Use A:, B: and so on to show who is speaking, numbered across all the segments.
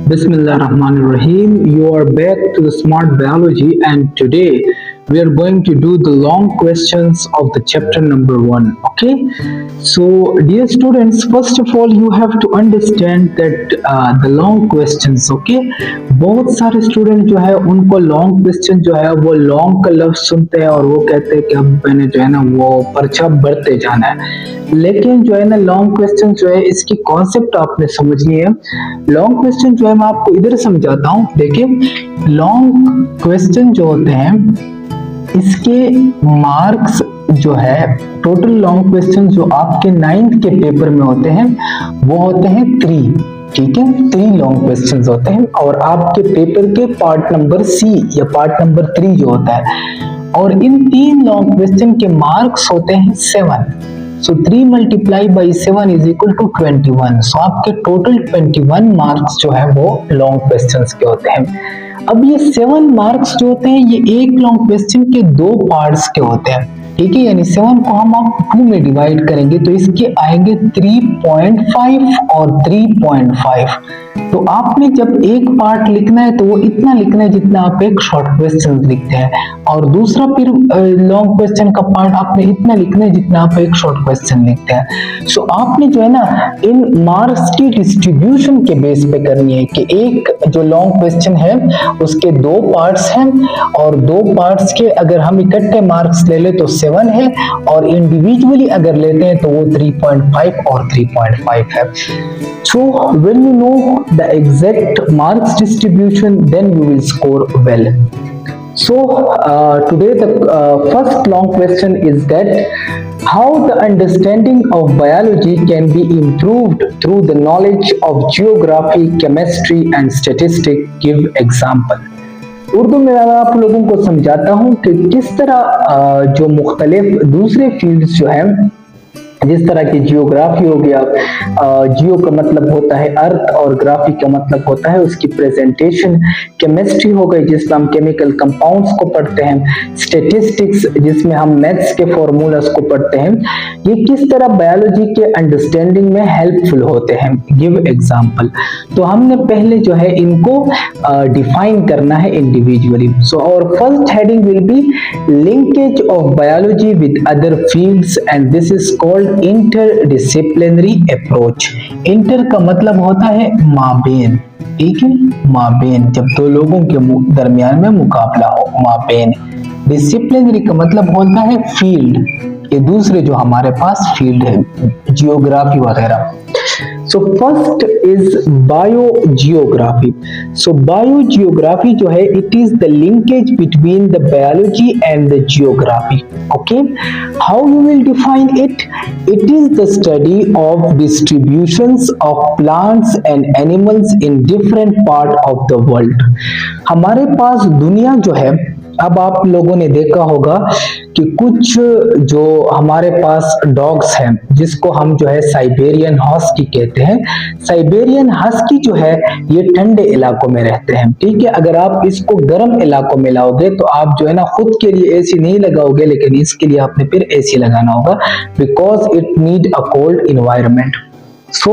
A: Bismillahirrahmanirrahim. You are back to the Smart Biology, and today we are going to do the long questions of the chapter number 1. Okay, so dear students, first of all, you have to understand that the long questions. Okay, बहुत सारे student जो है उनको long question जो है वो long का लफ्ज सुनते हैं और वो कहते हैं कि अब मैंने जो है ना वो पर्चा बढ़ते जाना है। लेकिन जो है ना लॉन्ग क्वेश्चन जो है इसकी कॉन्सेप्ट आपने समझनी है। लॉन्ग क्वेश्चन जो है मैं आपको इधर समझाता हूँ। देखिए, लॉन्ग क्वेश्चन जो होते हैं इसके मार्क्स जो है, टोटल लॉन्ग क्वेश्चन जो आपके 9th के पेपर में होते हैं वो होते हैं 3। ठीक है, 3 लॉन्ग क्वेश्चंस होते हैं और आपके पेपर के पार्ट नंबर सी या पार्ट नंबर 3 जो होता है, और इन 3 लॉन्ग क्वेश्चन के मार्क्स होते हैं 7। So 3 multiply by 7 is equal to 21। So आपके टोटल 21 मार्क्स जो है वो लॉन्ग क्वेश्चंस के होते हैं। अब ये 7 मार्क्स जो होते हैं ये एक लॉन्ग क्वेश्चन के 2 पार्ट्स के होते हैं। ठीक है, यानी 7 को हम आप 2 में डिवाइड करेंगे तो इसके आएंगे 3.5 और 3.5। तो आपने जब एक पार्ट लिखना है तो वो इतना लिखना है जितना आप एक शॉर्ट क्वेश्चन लिखते हैं, और दूसरा फिर लॉन्ग क्वेश्चन का पार्ट आपने इतना लिखना है जितना आप एक शॉर्ट क्वेश्चन लिखते हैं। सो आपने जो है ना इन मार्क्स की डिस्ट्रीब्यूशन के बेस पे करनी है कि एक जो लॉन्ग क्वेश्चन है उसके 2 पार्ट्स हैं और 2 पार्ट्स के अगर हम इकट्ठे मार्क्स ले ले तो 7 है, और इंडिविजुअली अगर लेते हैं तो वो 3.5 और 3.5 है। So when you know the exact marks distribution, then you will score well. So today the first long question is that how the understanding of biology can be improved through the knowledge of geography, chemistry and statistics. Give example. Urdu में मैं आप लोगों को समझाता हूँ कि किस तरह जो मुख्तलिफ दूसरे फील्ड्स जो हैं, जिस तरह की जियोग्राफी हो गया, जियो का मतलब होता है अर्थ और ग्राफी का मतलब होता है उसकी प्रेजेंटेशन, केमिस्ट्री हो गई जिसमें हम केमिकल कंपाउंड्स को पढ़ते हैं, स्टैटिस्टिक्स जिसमें हम मैथ्स के फॉर्मूलास को पढ़ते हैं, ये किस तरह बायोलॉजी के अंडरस्टैंडिंग में हेल्पफुल होते हैं। Give example. तो हमने पहले जो है इनको डिफाइन करना है इंडिविजुअली। सो और first heading will be linkage of biology with other fields and this is called interdisciplinary approach. Inter का मतलब होता है माबेन। ठीक है, माबेन, जब 2 लोगों के दरमियान में मुकाबला हो, माबेन। डिसिप्लिनरी का मतलब होता है फील्ड, ये दूसरे जो हमारे पास फील्ड है, जियोग्राफी वगैरह। So first is biogeography. So biogeography जो है it is the linkage between the biology and the geography. Okay, how you will define it? It is the study of distributions of plants and animals in different part of the world. हमारे पास दुनिया जो है, अब आप लोगों ने देखा होगा कि कुछ जो हमारे पास डॉग्स हैं जिसको हम जो है साइबेरियन हस्की कहते हैं। साइबेरियन हस्की जो है ये ठंडे इलाकों में रहते हैं। ठीक है, अगर आप इसको गर्म इलाकों में लाओगे तो आप जो है ना खुद के लिए एसी नहीं लगाओगे, लेकिन इसके लिए आपने फिर एसी लगाना होगा, because it need a cold environment. So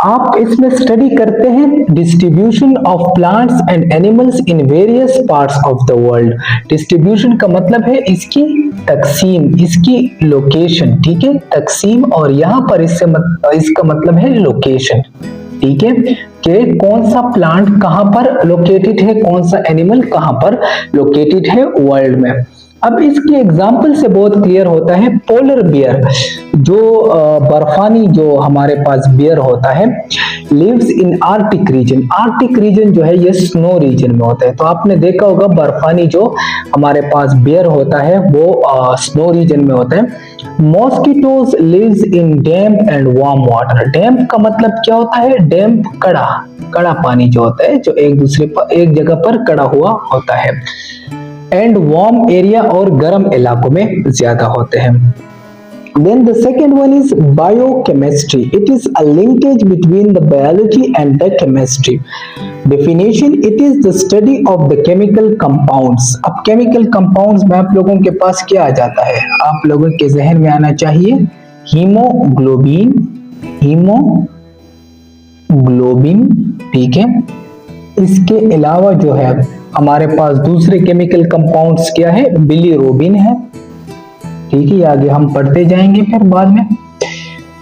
A: आप इसमें स्टडी करते हैं distribution of plants and animals in various parts of the world. Distribution का मतलब है इसकी तकसीम, इसकी लोकेशन। ठीक है, तकसीम, और यहाँ पर इसका मतलब है लोकेशन। ठीक है, कि कौन सा प्लांट कहाँ पर लोकेटेड है, कौन सा एनिमल कहाँ पर लोकेटेड है वर्ल्ड में। अब इसकी एग्जाम्पल से बहुत क्लियर होता है पोलर बियर, जो बर्फानी जो हमारे पास बियर होता है, lives in Arctic region. Arctic region जो है ये स्नो रीजन में होता है। तो आपने देखा होगा बर्फानी जो हमारे पास बियर होता है वो स्नो रीजन में होता है। Mosquitoes lives in damp and warm water. Damp का मतलब क्या होता है? डैम्प कड़ा पानी जो होता है, जो एक जगह पर कड़ा हुआ होता है। एंड वार्म एरिया, और गर्म इलाकों में ज्यादा होते हैं। Then the second one is biochemistry. It is a linkage between the biology and the chemistry. Definition: it is the study of the chemical compounds. अब chemical compounds में आप लोगों के पास क्या आ जाता है? आप लोगों के जहन में आना चाहिए हीमोग्लोबिन, ठीक है, इसके अलावा जो है हमारे पास दूसरे केमिकल कंपाउंड्स क्या है, बिलीरुबिन है। ठीक है, आगे हम पढ़ते जाएंगे फिर बाद में।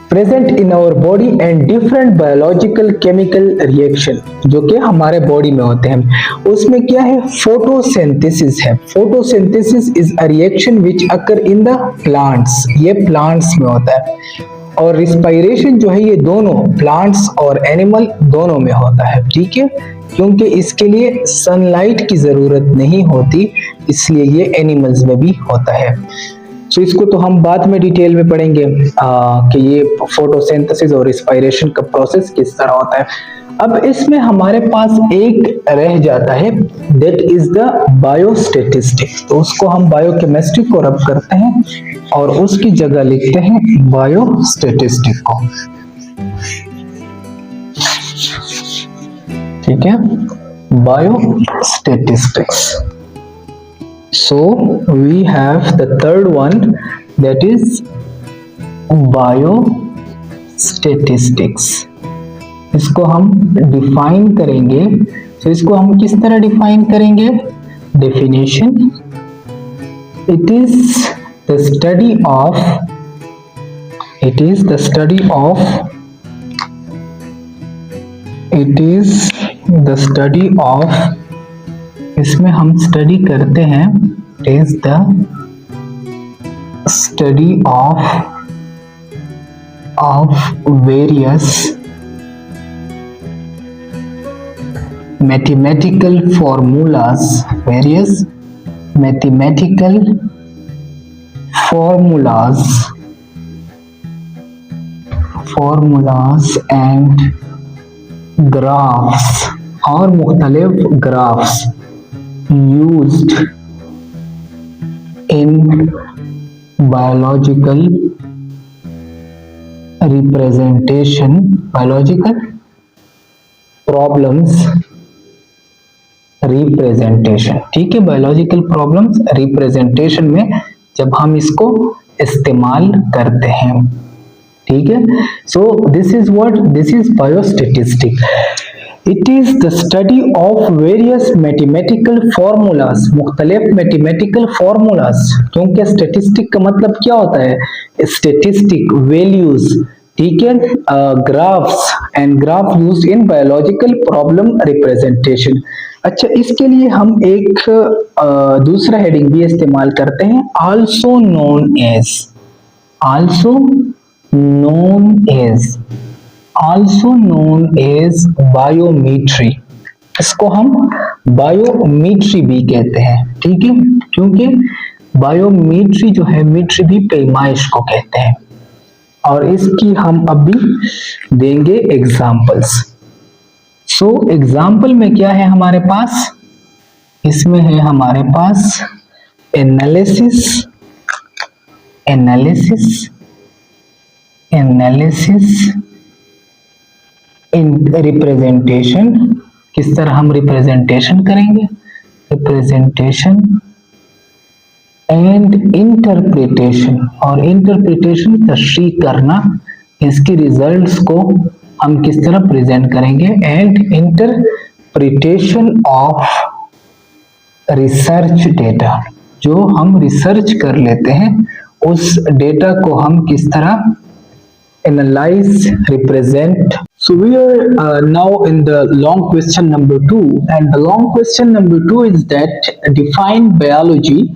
A: Present in our body and different biological chemical reaction जो कि हमारे बॉडी में होते हैं, उसमें क्या है, फोटोसिंथेसिस है। Photosynthesis is a reaction which occur in the plants, ये प्लांट्स में होता है। और रिस्पायरेशन जो है ये दोनों प्लांट्स और एनिमल दोनों में होता है। ठीक है, क्योंकि इसके लिए सनलाइट की जरूरत नहीं होती, इसलिए ये एनिमल्स में भी होता है। सो इसको तो हम बाद में डिटेल में पढ़ेंगे कि ये फोटोसिंथेसिस और रिस्पायरेशन का प्रोसेस किस तरह होता है। अब इसमें हमारे पास एक रह जाता है, दैट इज द बायोस्टैटिस्टिक। तो उसको हम बायोकेमिस्ट्री को रब करते हैं और उसकी जगह लिखते हैं बायोस्टैटिस्टिक को। ठीक है, biostatistics. So we have the third one, that is biostatistics. इसको हम डिफाइन करेंगे। तो इसको हम किस तरह डिफाइन करेंगे? Definition, it is the study of इसमें हम स्टडी करते हैं, is the study of various mathematical formulas and graphs और मुख्तलिफ graphs used in biological problems representation। ठीक है, बायोलॉजिकल प्रॉब्लम्स रिप्रेजेंटेशन में जब हम इसको इस्तेमाल करते हैं। ठीक है, so this is biostatistic. It is the study of various mathematical formulas, मुख्तलिफ mathematical formulas, क्योंकि स्टेटिस्टिक का मतलब क्या होता है, स्टेटिस्टिक वैल्यूज। ठीक है, graphs and graph used in biological problem representation. अच्छा, इसके लिए हम एक दूसरा हेडिंग भी इस्तेमाल करते हैं, also known as बायोमेट्री। इसको हम बायोमेट्री भी कहते हैं। ठीक है, क्योंकि बायोमेट्री जो है, मेट्री भी पैमाइश को कहते हैं, और इसकी हम अभी देंगे एग्जांपल्स। सो एग्जांपल में क्या है हमारे पास, इसमें है हमारे पास एनालिसिस इन रिप्रेजेंटेशन, किस तरह हम रिप्रेजेंटेशन करेंगे, रिप्रेजेंटेशन एंड इंटरप्रिटेशन, और इंटरप्रिटेशन तशरीह करना, इसके रिजल्ट्स को हम किस तरह प्रेजेंट करेंगे, and interpretation of research data, जो हम रिसर्च कर लेते हैं उस डेटा को हम किस तरह analyze, represent. So we are now in the long question number 2, and the long question number 2 is that define biology.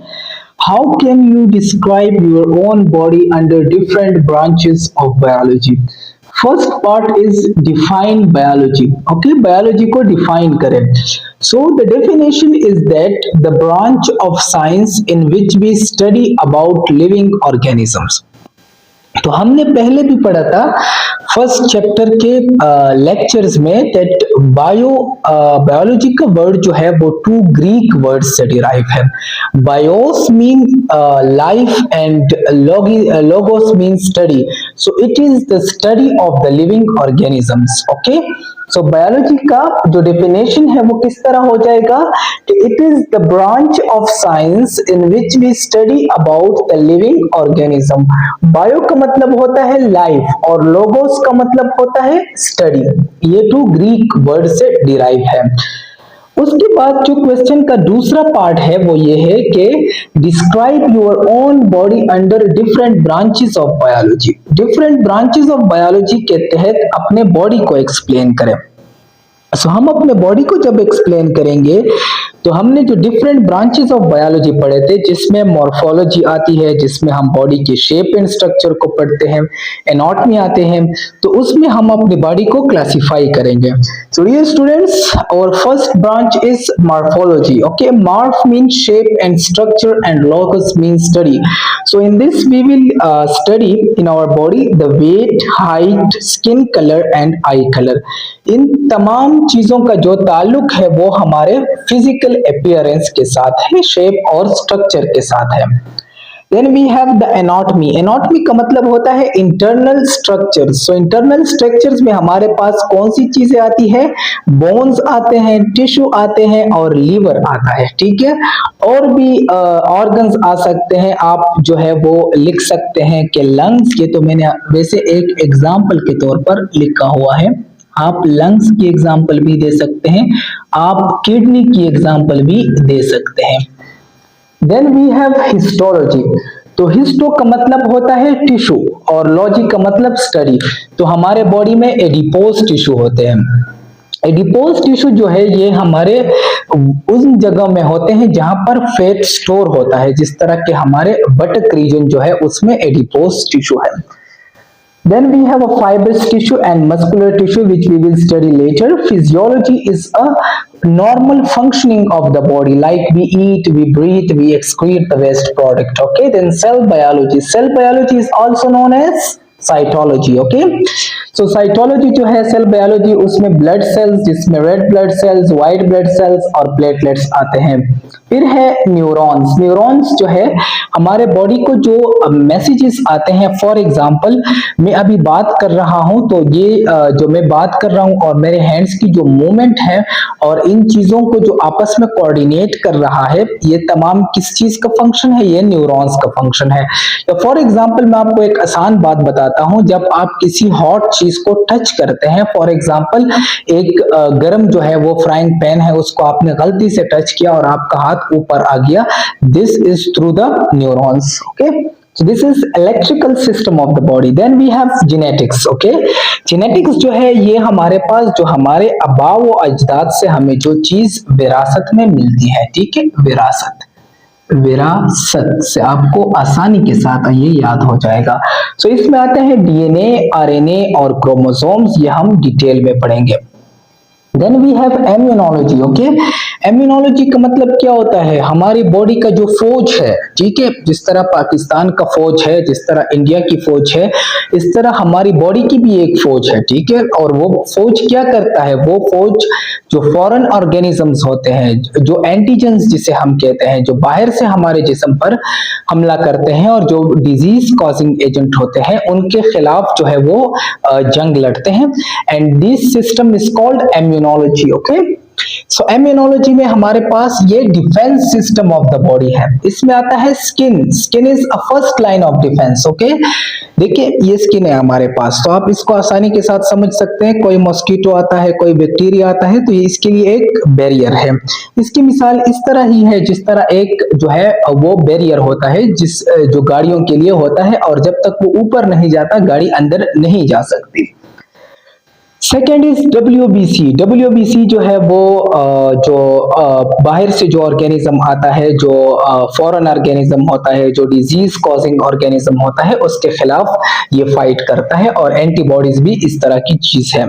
A: How can you describe your own body under different branches of biology? First part is define biology. Okay, biology को define करें. So the definition is that the branch of science in which we study about living organisms. तो हमने पहले भी पढ़ा था first chapter के lectures में, दैट बायोलॉजी का वर्ड जो है वो 2 ग्रीक वर्ड से डिराइव है। BIOS mean life and logos mean study, so it is the study of the living organisms. Okay, so biology का जो डेफिनेशन है वो किस तरह हो जाएगा कि it is the branch of science in which we study about the living organism. Bio का मतलब होता है लाइफ और लोगोस का मतलब होता है स्टडी। ये टू ग्रीक वर्ड से डिराइव है। उसके बाद जो क्वेश्चन का दूसरा पार्ट है वो ये है कि describe your own body under different branches of biology. Different branches of biology के तहत अपने बॉडी को एक्सप्लेन करें। सो हम अपने बॉडी को जब एक्सप्लेन करेंगे तो हमने जो डिफरेंट ब्रांचेस ऑफ बायोलॉजी पढ़े थे, जिसमें मॉर्फोलॉजी आती है, जिसमें हम बॉडी के शेप एंड स्ट्रक्चर को पढ़ते हैं, एनाटॉमी आते हैं, तो उसमें हम अपनी बॉडी को क्लासिफाई करेंगे। So dear students, our first branch is morphology. Okay, morph means shape and structure and locus means study. So in this we will study in our body the weight, height, skin color and eye color. इन तमाम चीजों का जो ताल्लुक है वो हमारे physical appearance के साथ है, शेप और स्ट्रक्चर के साथ है। Then we have the anatomy. Anatomy का मतलब होता है internal structures. So internal structures में हमारे पास कौन सी चीजें आती है? बोन्स आते हैं, टिश्यू आते हैं और लीवर आता है। ठीक है, और भी ऑर्गन्स आ सकते हैं। आप जो है वो लिख सकते हैं कि लंग्स, ये तो मैंने वैसे एक एग्जाम्पल के तौर पर लिखा हुआ है, आप लंग्स की एग्जाम्पल भी दे सकते हैं, आप किडनी की एग्जाम्पल भी दे सकते हैं। Then we have histology. तो हिस्टो का मतलब होता है टिश्यू और लॉजी का मतलब स्टडी। तो हमारे बॉडी में एडिपोज टिश्यू होते हैं। एडिपोज टिश्यू जो है ये हमारे उन जगह में होते हैं जहां पर फैट स्टोर होता है, जिस तरह के हमारे बटक रीजन जो है उसमें एडिपोज टिश्यू है। Then we have a fibrous tissue and muscular tissue which we will study later. Physiology is a normal functioning of the body, like we eat, we breathe, we excrete the waste product. Okay, then cell biology. Cell biology is also known as cytology. Okay, so cytology जो है cell biology, उसमें blood cells, जिसमें red blood cells, white blood cells और platelets आते हैं। फिर है neurons. Neurons जो है हमारे बॉडी को जो मैसेजेस आते हैं, फॉर एग्जांपल मैं अभी बात कर रहा हूं तो ये जो मैं बात कर रहा हूं और मेरे हैंड्स की जो मूवमेंट है और इन चीजों को जो आपस में कोऑर्डिनेट कर रहा है, ये तमाम किस चीज का फंक्शन है? ये न्यूरॉन्स का फंक्शन है। या फॉर एग्जांपल मैं आपको एक आसान बात बताता हूं, जब आप किसी हॉट चीज को टच करते हैं, फॉर एग्जांपल एक गर्म जो है वो फ्राइंग पैन है, उसको आपने गलती से टच किया और आपका हाथ ऊपर आ गया, this is through the neurons. Okay, so this is electrical system of the body. Then we have genetics. Okay, genetics जो है ये हमारे पास जो हमारे आबा व अजदाद से हमें जो चीज विरासत में मिलती है। ठीक है, विरासत, विरासत से आपको आसानी के साथ ये याद हो जाएगा। सो इसमें आते हैं डीएनए, आरएनए और क्रोमोसोम्स, ये हम डिटेल में पढ़ेंगे। Then we have immunology. Okay, immunology का मतलब क्या होता है? हमारी बॉडी का जो फौज है, ठीक है, जिस तरह पाकिस्तान का फौज है, जिस तरह इंडिया की फौज है, इस तरह हमारी बॉडी की भी एक फौज है। ठीक है, और वो फौज क्या करता है? वो फौज जो फॉरेन ऑर्गेनिजम्स होते हैं, जो एंटीजेंस जिसे हम कहते हैं, जो बाहर से हमारे जिस्म पर हमला करते हैं और जो डिजीज कॉजिंग एजेंट होते हैं, उनके खिलाफ जो है वो जंग लड़ते हैं। And this system is called immunology. Okay, so immunology में हमारे पास ये defence system of the body है। इसमें आता है skin. Skin is a first line of defence. Okay, देखिए ये स्किन है हमारे पास, तो आप इसको आसानी के साथ समझ सकते हैं। कोई मॉस्किटो आता है, कोई बैक्टीरिया आता है, तो ये इसके लिए एक बैरियर है। इसकी मिसाल इस तरह ही है जिस तरह एक जो है वो बैरियर होता है जिस जो गाड़ियों के लिए होता है, और जब तक वो ऊपर नहीं जाता गाड़ी अंदर नहीं जा सकती। Second is WBC। WBC जो है वो जो बाहर से जो ऑर्गेनिज्म आता है, जो फॉरेन ऑर्गेनिज्म होता है, जो डिजीज कॉजिंग ऑर्गेनिज्म होता है, उसके खिलाफ ये फाइट करता है, और एंटीबॉडीज भी इस तरह की चीज है।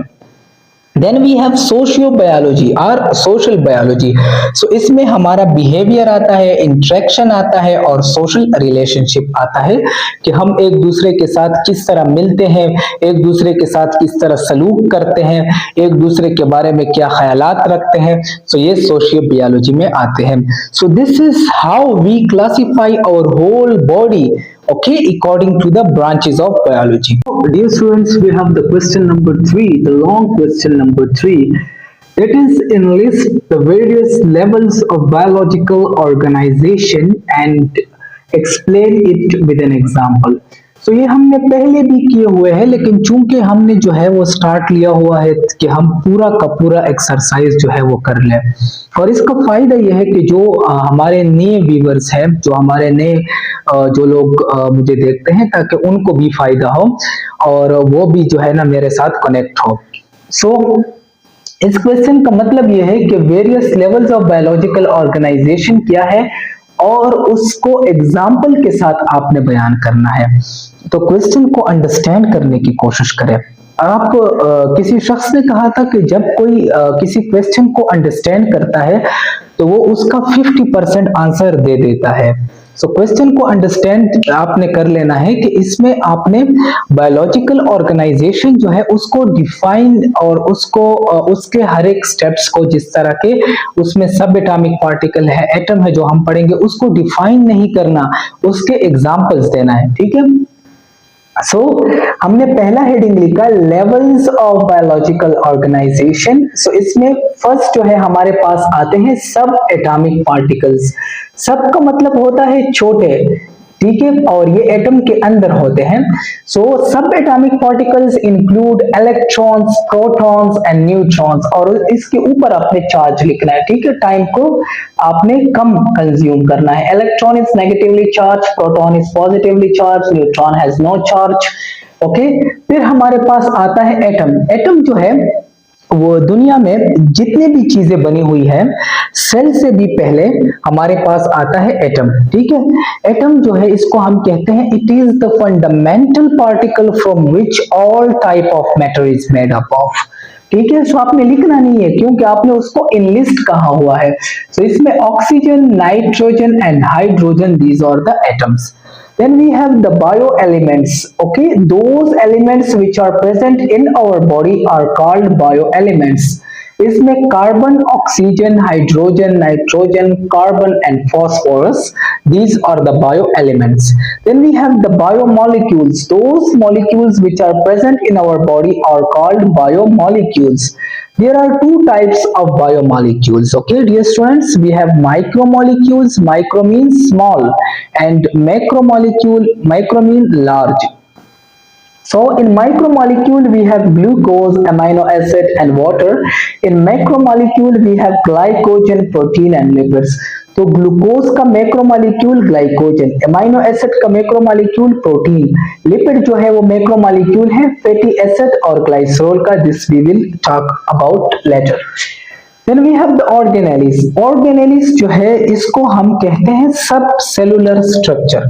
A: Then we have socio biology और सोशल बायोलॉजी। सो इसमें हमारा बिहेवियर आता है, इंटरेक्शन आता है और सोशल रिलेशनशिप आता है कि हम एक दूसरे के साथ किस तरह मिलते हैं, एक दूसरे के साथ किस तरह सलूक करते हैं, एक दूसरे के बारे में क्या ख्यालात रखते हैं। सो ये सोशियो बायोलॉजी में आते हैं। So this is how we classify our whole body okay, according to the branches of biology. Dear students, we have the question number 3, the long question number 3. That is, enlist the various levels of biological organization and explain it with an example. तो ये हमने पहले भी किए हुए हैं, लेकिन चूंकि हमने जो है वो स्टार्ट लिया हुआ है कि हम पूरा का पूरा एक्सरसाइज जो है वो कर लें। और इसका फायदा ये है कि जो हमारे नए व्यूअर्स हैं, जो हमारे नए जो लोग मुझे देखते हैं, ताकि उनको भी फायदा हो और वो भी जो है ना मेरे साथ कनेक्ट हो। सो इस क्वेश्चन का मतलब यह है कि various levels of biological organisation क्या है और उसको एग्जाम्पल के साथ आपने बयान करना है। तो क्वेश्चन को अंडरस्टैंड करने की कोशिश करें। आप किसी शख्स ने कहा था कि जब कोई किसी क्वेश्चन को अंडरस्टैंड करता है तो वो उसका 50% आंसर दे देता है। सो क्वेश्चन को अंडरस्टैंड आपने कर लेना है कि इसमें आपने बायोलॉजिकल ऑर्गेनाइजेशन जो है उसको डिफाइन और उसको उसके हर एक स्टेप्स को, जिस तरह के उसमें सब एटॉमिक पार्टिकल है, एटम है जो हम पढ़ेंगे, उसको डिफाइन नहीं करना, उसके एग्जांपल्स देना है। ठीक है। सो हमने पहला हेडिंग लिखा लेवल्स ऑफ बायोलॉजिकल ऑर्गेनाइजेशन। सो इसमें फर्स्ट जो है हमारे पास आते हैं सब एटॉमिक पार्टिकल्स। सब का मतलब होता है छोटे, ठीक है, और ये एटम के अंदर होते हैं। सो सब atomic particles include electrons, protons and neutrons, और इसके ऊपर आपने चार्ज लिखना है। ठीक है, टाइम को आपने कम कंज्यूम करना है। Electron is negatively charge, proton is positively charge, neutron has no charge. Okay, फिर हमारे पास आता है एटम। एटम जो है वो दुनिया में जितनी भी चीजें बनी हुई है, सेल से भी पहले हमारे पास आता है एटम। ठीक है, एटम जो है इसको हम कहते हैं it is the fundamental particle from which all type of matter is made up of. ठीक है, सो आपने लिखना नहीं है क्योंकि आपने उसको इनलिस्ट कहा हुआ है। सो इसमें oxygen, nitrogen and hydrogen, these are the atoms. Then we have the bioelements. Okay, those elements which are present in our body are called bioelements. इसमें carbon, oxygen, hydrogen, nitrogen, carbon and phosphorus, these are the bioelements. Then we have the biomolecules. Those molecules which are present in our body are called biomolecules. There are two types of biomolecules. Okay, dear students, we have micromolecules. Micro means small, and macromolecule, macro means large. So in micromolecule we have glucose, amino acid and water. In macromolecule we have glycogen, protein and lipids. तो glucose का macromolecule glycogen, amino acid का macromolecule protein, lipid जो है वो macromolecule है fatty acid और glycerol का, this we will talk about later. Then we have the organelles. Organelles जो है इसको हम कहते हैं सब सेलुलर स्ट्रक्चर।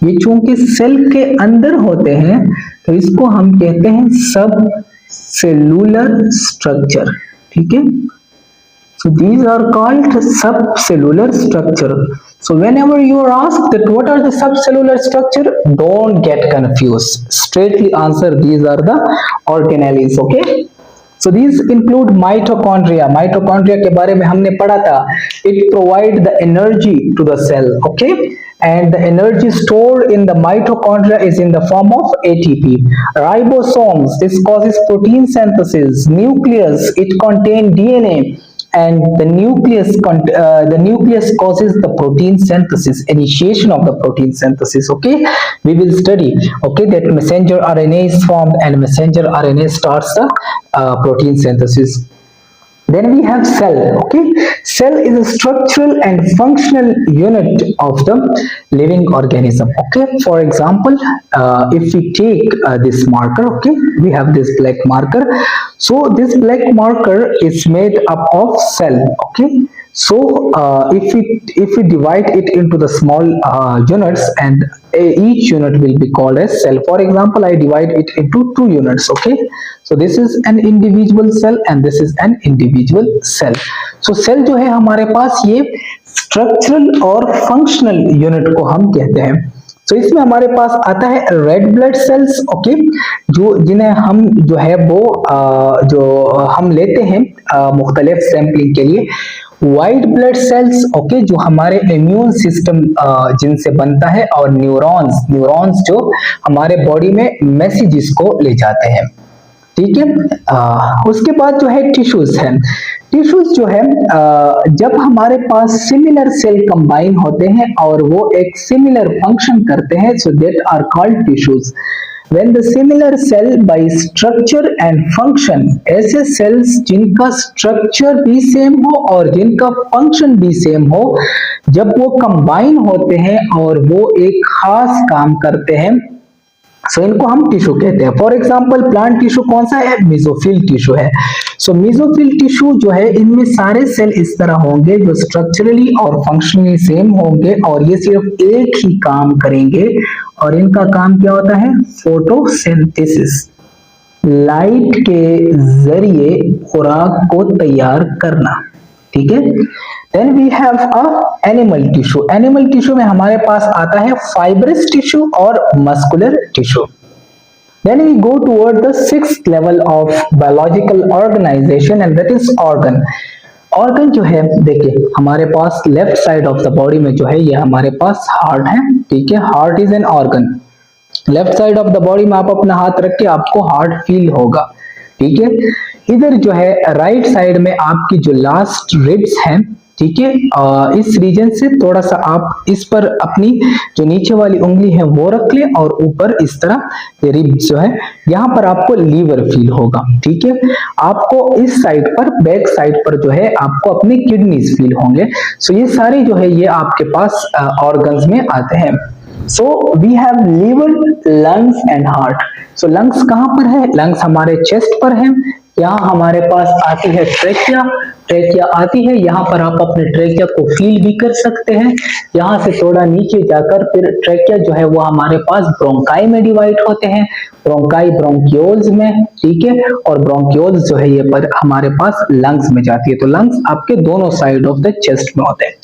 A: ये चूंकि सेल के अंदर होते हैं तो इसको हम कहते हैं सब सेलुलर स्ट्रक्चर। ठीक है, so these are called subcellular structure. So whenever you are asked that what are the subcellular structure, don't get confused, straightly answer these are the organelles. Okay, so these include mitochondria. Mitochondria के बारे में हमने पढ़ा था, it provide the energy to the cell. Okay, and the energy stored in the mitochondria is in the form of ATP. Ribosomes, this causes protein synthesis. Nucleus, it contains DNA, and the nucleus causes the protein synthesis, initiation of the protein synthesis. Okay, we will study, okay, that messenger RNA is formed and messenger RNA starts the protein synthesis. Then we have cell. Okay, cell is a structural and functional unit of the living organism. Okay, for example, if we take this marker, okay, we have this black marker. So this black marker is made up of cell. Okay, so if we divide it into the small units, and each unit will be called as cell. For example, I divide it into 2 units. Okay, so this is an individual cell and this is an individual cell. So cell जो है हमारे पास ये structural और functional unit को हम कहते हैं। सो इसमें हमारे पास आता है रेड ब्लड सेल्स, ओके, जो जिन्हें हम जो है वो जो हम लेते हैं मुख्तलिफ सैंपलिंग के लिए। व्हाइट ब्लड सेल्स, ओके, जो हमारे इम्यून सिस्टम जिनसे बनता है, और न्यूरॉन्स, न्यूरॉन्स जो हमारे बॉडी में मैसेजेस को ले जाते हैं, ठीक है। उसके बाद जो है टिश्यूज है। टिश्यूज जो है जब हमारे पास सिमिलर सेल कंबाइन होते हैं और वो एक सिमिलर फंक्शन करते हैं, so that are called tissues. When the similar cell by structure and function, ऐसे सेल्स जिनका स्ट्रक्चर भी सेम हो और जिनका फंक्शन भी सेम हो, जब वो कंबाइन होते हैं और वो एक खास काम करते हैं, सो इनको हम टिश्यू कहते हैं। फॉर एग्जांपल प्लांट टिश्यू कौन सा है? मेसोफिल टिश्यू है। सो मेसोफिल टिश्यू जो है, इनमें सारे सेल इस तरह होंगे जो स्ट्रक्चरली और फंक्शनली सेम होंगे और ये सिर्फ एक ही काम करेंगे, और इनका काम क्या होता है? फोटोसिंथेसिस, लाइट के जरिए खुराक को तैयार करना, ठीक है। Then we have a animal tissue. Animal tissue में हमारे पास आता है फाइब्रस टिश्यू और muscular tissue. Then we go toward the sixth level of biological organization and that is organ. Organ जो है, देखिए हमारे पास left side of the body में जो है ये हमारे पास हार्ट है, ठीक है। Heart is an organ. Left side of the body में आप अपना हाथ रख के आपको हार्ट फील होगा, ठीक है। इधर जो है राइट साइड में आपकी जो लास्ट रिब्स हैं, ठीक है, इस रीजन से थोड़ा सा आप इस पर अपनी जो नीचे वाली उंगली है वो रख ले और ऊपर इस तरह ये रिब्स जो है यहाँ पर आपको लीवर फील होगा, ठीक है। आपको इस साइड पर, बैक साइड पर जो है आपको अपने किडनीज फील होंगे। सो ये सारे जो है ये आपके पास ऑर्गन्स में आते हैं। So we have liver, lungs and heart. So lungs कहाँ पर है? लंग्स हमारे चेस्ट पर है। यहाँ हमारे पास आती है ट्रेकिया, ट्रेकिया आती है, यहाँ पर आप अपने ट्रेकिया को फील भी कर सकते हैं। यहाँ से थोड़ा नीचे जाकर फिर ट्रेकिया जो है वो हमारे पास ब्रोंकाई में डिवाइड होते हैं, ब्रोंकाई ब्रोंकियोल्स में, ठीक है, और ब्रोंकियोल्स जो है ये पर हमारे पास लंग्स में जाती है। तो लंग्स आपके दोनों साइड ऑफ द चेस्ट में होते हैं।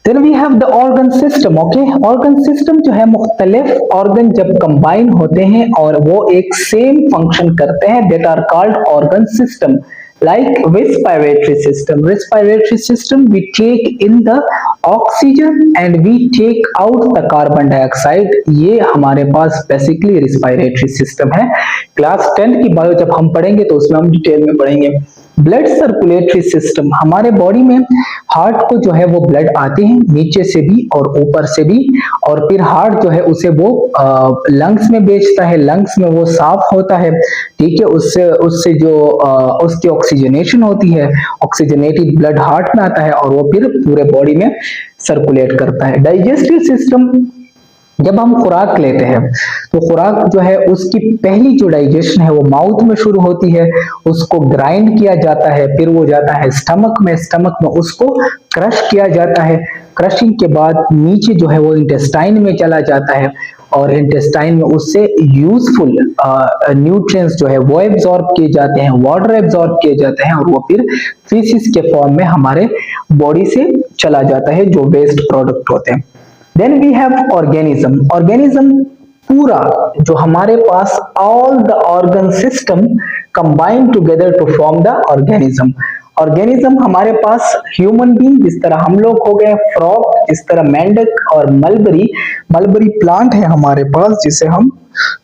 A: Then we have the organ system, okay? Organ system जो है मुख्तलिफ ऑर्गन जब कंबाइन होते हैं और वो एक सेम फंक्शन करते हैं, that are called organ system. Like respiratory system. Respiratory system, we take in the oxygen and we take out the carbon dioxide. ये हमारे पास बेसिकली respiratory system है। क्लास 10 की बायो जब हम पढ़ेंगे तो उसमें हम डिटेल में पढ़ेंगे। ब्लड सर्कुलेटरी सिस्टम, हमारे बॉडी में हार्ट को जो है वो ब्लड आते हैं नीचे से भी और ऊपर से भी, और फिर हार्ट जो है उसे वो लंग्स में भेजता है, लंग्स में वो साफ होता है, ठीक है। उससे जो उसकी ऑक्सीजनेशन होती है, ऑक्सीजनेटेड ब्लड हार्ट में आता है और वो फिर पूरे बॉडी में सर्कुलेट करता है। डाइजेस्टिव सिस्टम, जब हम खुराक लेते हैं तो खुराक जो है उसकी पहली जो डाइजेशन है वो माउथ में शुरू होती है, उसको ग्राइंड किया जाता है, फिर वो जाता है स्टमक में, स्टमक में उसको क्रश किया जाता है, क्रशिंग के बाद नीचे जो है वो इंटेस्टाइन में चला जाता है, और इंटेस्टाइन में उससे यूजफुल न्यूट्रिएंट्स जो है वो एब्जॉर्ब किए जाते हैं, वाटर एब्जॉर्ब किए जाते हैं, और वो फिर फीसिस के फॉर्म में हमारे बॉडी से चला जाता है जो वेस्ट प्रोडक्ट होते हैं। Then we have organism. Organism पूरा जो हमारे पास all the organ system combine together to form the organism. Organism हमारे पास ह्यूमन बीइंग जिस तरह हम लोग हो गए, फ्रॉग जिस तरह मेंढक, और मलबरी प्लांट है हमारे पास जिसे हम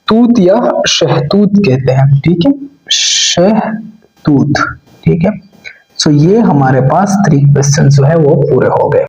A: तूत या शहतूत कहते हैं, ठीक है, शहतूत, ठीक है। सो ये हमारे पास 3 क्वेश्चन जो है वो पूरे हो गए।